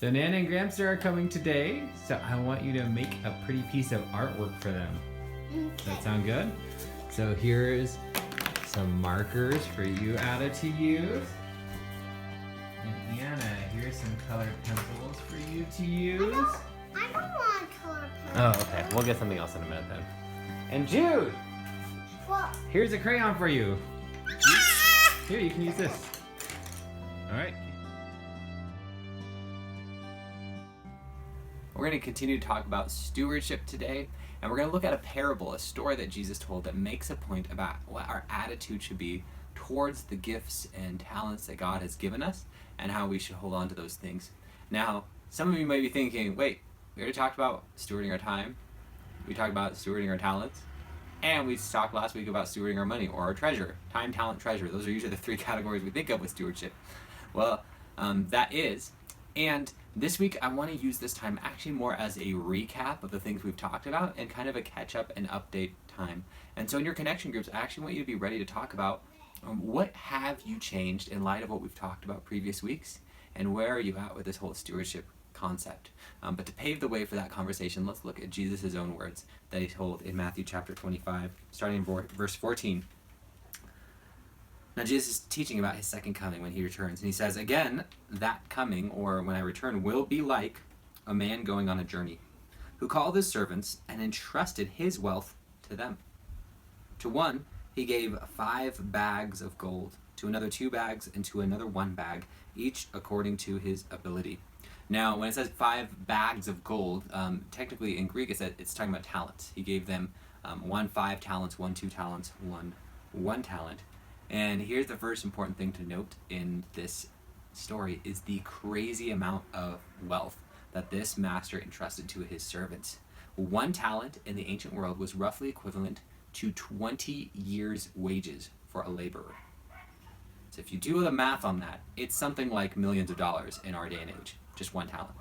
So Nana and Gramster are coming today, so I want you to make a pretty piece of artwork for them. Does that sound good? So here's some markers for you, Ada, to use. And Anna, here's some colored pencils for you to use. I don't want colored pencils. Oh, okay. We'll get something else in a minute then. And Jude, What? here's a crayon for you. Here, you can use this. All right. We're going to continue to talk about stewardship today, and we're going to look at a parable, a story that Jesus told that makes a point about what our attitude should be towards the gifts and talents that God has given us and how we should hold on to those things. Now, some of you may be thinking, wait, we already talked about stewarding our time, we talked about stewarding our talents, and we talked last week about stewarding our money or our treasure. Time, talent, treasure. Those are usually the three categories we think of with stewardship. Well, that is. And this week I want to use this time actually more as a recap of the things we've talked about and kind of a catch-up and update time. And so in your connection groups, I actually want you to be ready to talk about what have you changed in light of what we've talked about previous weeks, and where are you at with this whole stewardship concept. But to pave the way for that conversation, let's look at Jesus' own words that he told in Matthew chapter 25, starting in verse 14. Now Jesus is teaching about his second coming when he returns, and he says, again, that coming, or when I return, will be like a man going on a journey, who called his servants and entrusted his wealth to them. To one he gave 5 bags of gold, to another 2 bags, and to another 1 bag, each according to his ability. Now, when it says 5 bags of gold, technically in Greek it's talking about talents. He gave them 1 5 talents, 1 2 talents, 1 talent. And here's the first important thing to note in this story is the crazy amount of wealth that this master entrusted to his servants. 1 talent in the ancient world was roughly equivalent to 20 years' wages for a laborer. So if you do the math on that, it's something like millions of dollars in our day and age, just 1 talent.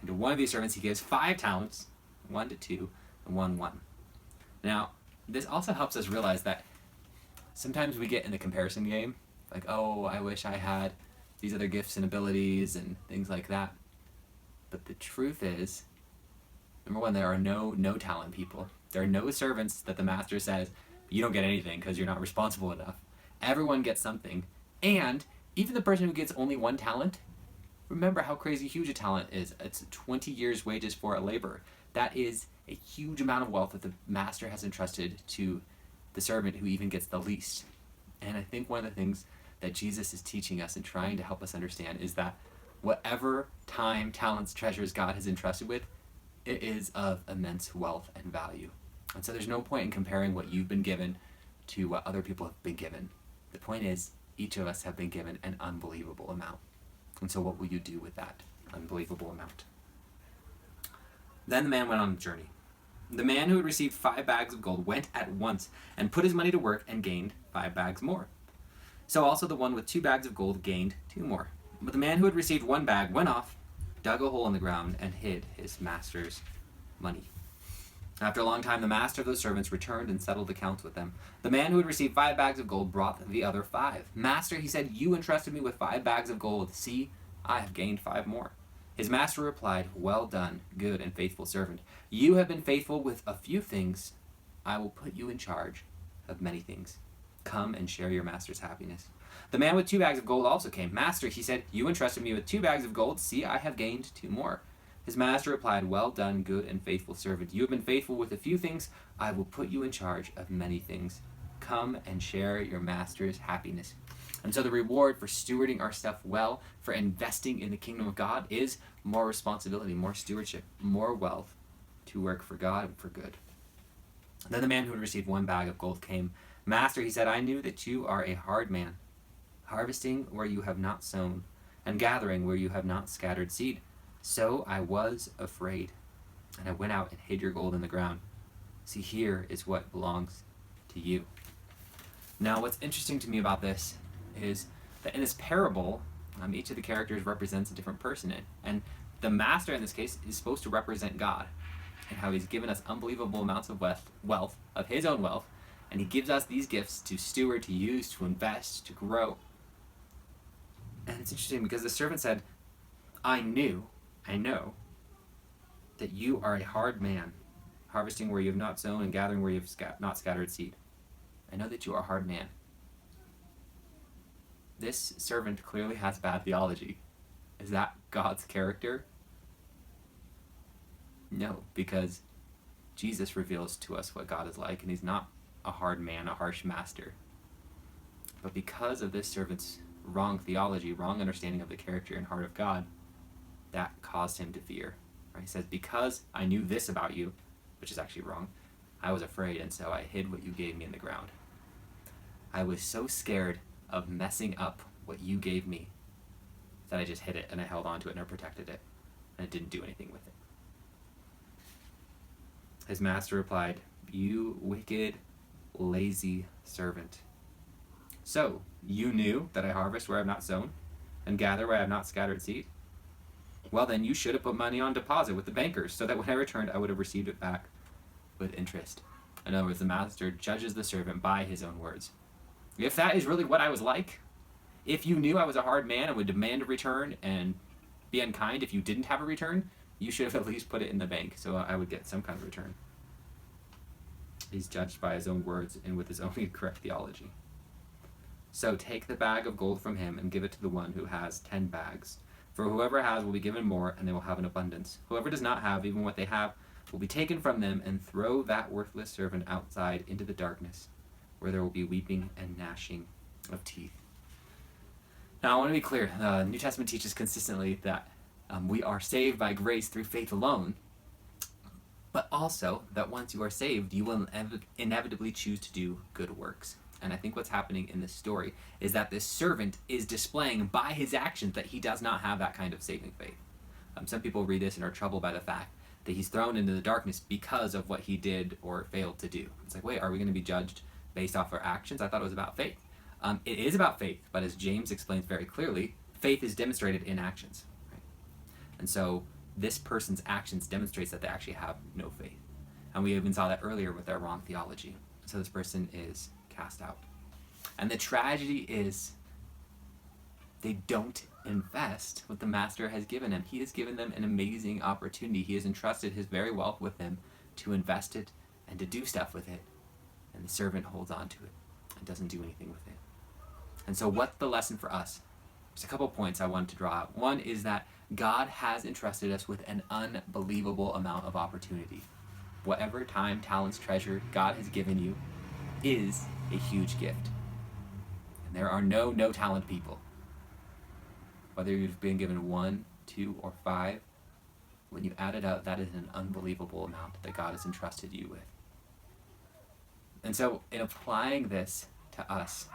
And to one of these servants he gives 5 talents, 1 to 2, and 1. Now, this also helps us realize that sometimes we get in the comparison game, like, oh, I wish I had these other gifts and abilities and things like that. But the truth is, number one, there are no talent people. There are no servants that the master says, you don't get anything because you're not responsible enough. Everyone gets something. And even the person who gets only 1 talent, remember how crazy huge a talent is. It's 20 years' wages for a laborer. That is a huge amount of wealth that the master has entrusted to the servant who even gets the least. And I think one of the things that Jesus is teaching us and trying to help us understand is that whatever time, talents, treasures God has entrusted with, it is of immense wealth and value. And so there's no point in comparing what you've been given to what other people have been given. The point is, each of us have been given an unbelievable amount. And so what will you do with that unbelievable amount? Then the man went on a journey. The man who had received 5 bags of gold went at once and put his money to work and gained 5 bags more. So also the one with 2 bags of gold gained 2 more. But the man who had received 1 bag went off, dug a hole in the ground, and hid his master's money. After a long time, the master of those servants returned and settled accounts with them. The man who had received 5 bags of gold brought the other 5. Master, he said, you entrusted me with 5 bags of gold. See, I have gained 5 more. His master replied, well done, good and faithful servant. You have been faithful with a few things. I will put you in charge of many things. Come and share your master's happiness. The man with 2 bags of gold also came. Master, he said, you entrusted me with 2 bags of gold. See, I have gained 2 more. His master replied, well done, good and faithful servant. You have been faithful with a few things. I will put you in charge of many things. Come and share your master's happiness. And so the reward for stewarding our stuff well, for investing in the kingdom of God, is more responsibility, more stewardship, more wealth to work for God and for good. Then the man who had received 1 bag of gold came. Master, he said, I knew that you are a hard man, harvesting where you have not sown, and gathering where you have not scattered seed. So I was afraid, and I went out and hid your gold in the ground. See, here is what belongs to you. Now, what's interesting to me about this is that in this parable, each of the characters represents a different person. And the master, in this case, is supposed to represent God, and how he's given us unbelievable amounts of wealth, of his own wealth, and he gives us these gifts to steward, to use, to invest, to grow. And it's interesting because the servant said, I know, that you are a hard man, harvesting where you have not sown and gathering where you have not scattered seed. I know that you are a hard man. This servant clearly has bad theology. Is that God's character? No, because Jesus reveals to us what God is like, and he's not a hard man, a harsh master. But because of this servant's wrong theology, wrong understanding of the character and heart of God, that caused him to fear. Right? He says, because I knew this about you, which is actually wrong, I was afraid, and so I hid what you gave me in the ground. I was so scared of messing up what you gave me that I just hid it, and I held on to it, and I protected it, and I didn't do anything with it. His master replied, you wicked, lazy servant. So, you knew that I harvest where I have not sown, and gather where I have not scattered seed? Well, then you should have put money on deposit with the bankers, so that when I returned, I would have received it back with interest. In other words, the master judges the servant by his own words. If that is really what I was like, if you knew I was a hard man and would demand a return and be unkind if you didn't have a return, you should have at least put it in the bank so I would get some kind of return. He's judged by his own words and with his own incorrect theology. So take the bag of gold from him and give it to the one who has 10 bags. For whoever has will be given more, and they will have an abundance. Whoever does not have, even what they have, will be taken from them, and throw that worthless servant outside into the darkness, where there will be weeping and gnashing of teeth. Now, I want to be clear. The New Testament teaches consistently that we are saved by grace through faith alone, but also that once you are saved, you will inevitably choose to do good works. And I think what's happening in this story is that this servant is displaying by his actions that he does not have that kind of saving faith. Some people read this and are troubled by the fact that he's thrown into the darkness because of what he did or failed to do. It's like, wait, are we going to be judged based off our actions? I thought it was about faith. It is about faith, but as James explains very clearly, faith is demonstrated in actions. Right? And so this person's actions demonstrates that they actually have no faith. And we even saw that earlier with their wrong theology. So this person is cast out. And the tragedy is they don't invest what the master has given him. He has given them an amazing opportunity. He has entrusted his very wealth with them to invest it and to do stuff with it. And the servant holds on to it and doesn't do anything with it. And so what's the lesson for us? There's a couple points I wanted to draw out. One is that God has entrusted us with an unbelievable amount of opportunity. Whatever time, talents, treasure God has given you is a huge gift. And there are no talent people. Whether you've been given 1, 2, or 5, when you add it up, that is an unbelievable amount that God has entrusted you with. And so in applying this to us,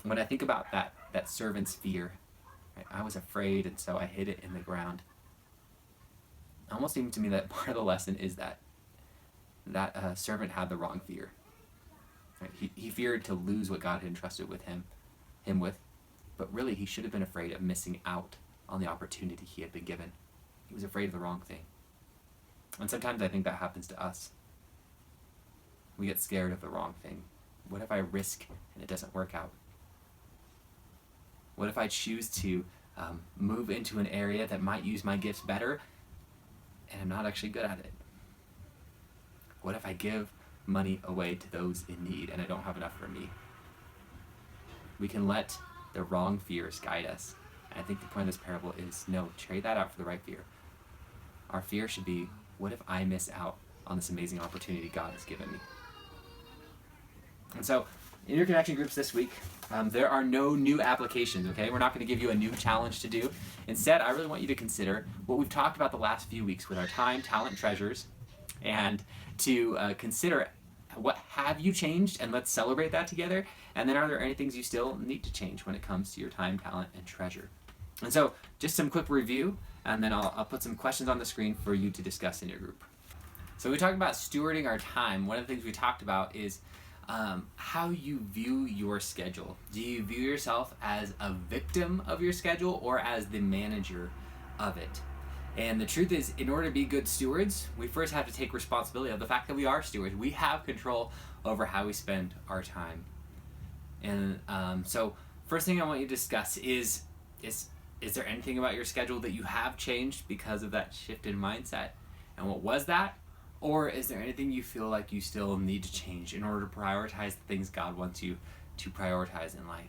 when I think about that servant's fear, right, I was afraid and so I hid it in the ground. It almost seemed to me that part of the lesson is that servant had the wrong fear. Right? He feared to lose what God had entrusted with him with, but really he should have been afraid of missing out on the opportunity he had been given. He was afraid of the wrong thing. And sometimes I think that happens to us. We get scared of the wrong thing. What if I risk and it doesn't work out? What if I choose to move into an area that might use my gifts better and I'm not actually good at it? What if I give money away to those in need and I don't have enough for me? We can let the wrong fears guide us. And I think the point of this parable is, no, trade that out for the right fear. Our fear should be, what if I miss out on this amazing opportunity God has given me? And so, in your connection groups this week, there are no new applications, okay? We're not going to give you a new challenge to do. Instead, I really want you to consider what we've talked about the last few weeks with our time, talent, treasures, and to consider what have you changed, and let's celebrate that together. And then are there any things you still need to change when it comes to your time, talent, and treasure? And so, just some quick review, and then I'll put some questions on the screen for you to discuss in your group. So we talked about stewarding our time. One of the things we talked about is how you view your schedule. Do you view yourself as a victim of your schedule or as the manager of it? And the truth is, in order to be good stewards, we first have to take responsibility of the fact that we are stewards. We have control over how we spend our time. And so first thing I want you to discuss is is there anything about your schedule that you have changed because of that shift in mindset? And what was that? Or is there anything you feel like you still need to change in order to prioritize the things God wants you to prioritize in life?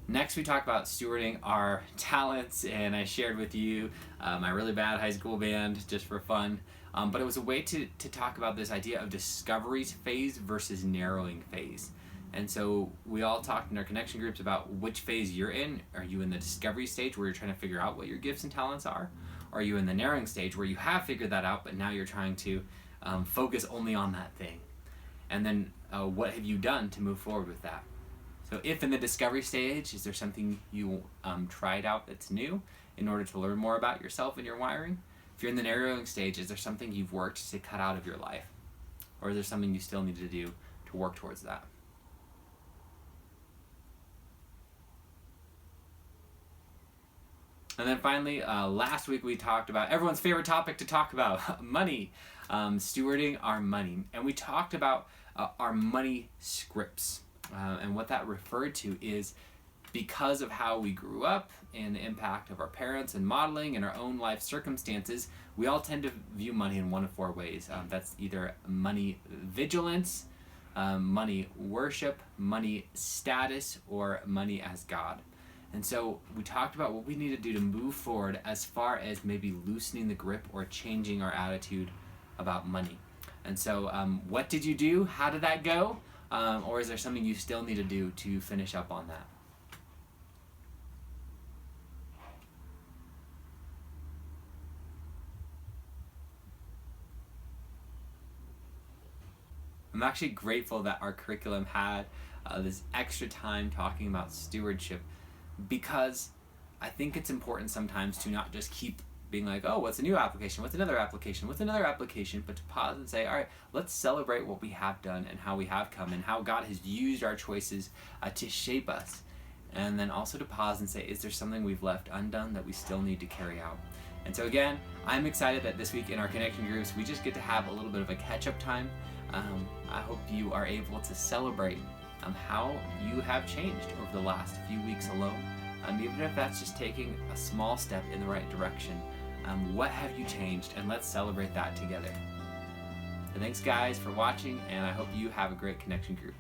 Next, we talk about stewarding our talents, and I shared with you my really bad high school band just for fun. But it was a way to talk about this idea of discovery phase versus narrowing phase. And so we all talked in our connection groups about which phase you're in. Are you in the discovery stage where you're trying to figure out what your gifts and talents are? Or are you in the narrowing stage where you have figured that out, but now you're trying to focus only on that thing? And then what have you done to move forward with that? So if in the discovery stage, is there something you tried out that's new in order to learn more about yourself and your wiring? If you're in the narrowing stage, is there something you've worked to cut out of your life? Or is there something you still need to do to work towards that? And then finally, last week we talked about everyone's favorite topic to talk about, money, stewarding our money. And we talked about our money scripts. And what that referred to is because of how we grew up and the impact of our parents and modeling and our own life circumstances, we all tend to view money in one of four ways. That's either money vigilance, money worship, money status, or money as God. And so we talked about what we need to do to move forward as far as maybe loosening the grip or changing our attitude about money. And so what did you do? How did that go? Or is there something you still need to do to finish up on that? I'm actually grateful that our curriculum had this extra time talking about stewardship, because I think it's important sometimes to not just keep being like, oh, what's a new application? What's another application? What's another application? But to pause and say, all right, let's celebrate what we have done and how we have come and how God has used our choices to shape us. And then also to pause and say, is there something we've left undone that we still need to carry out? And so again, I'm excited that this week in our connection groups, we just get to have a little bit of a catch-up time. I hope you are able to celebrate how you have changed over the last few weeks alone. Even if that's just taking a small step in the right direction. What have you changed? And let's celebrate that together. So thanks guys for watching, and I hope you have a great connection group.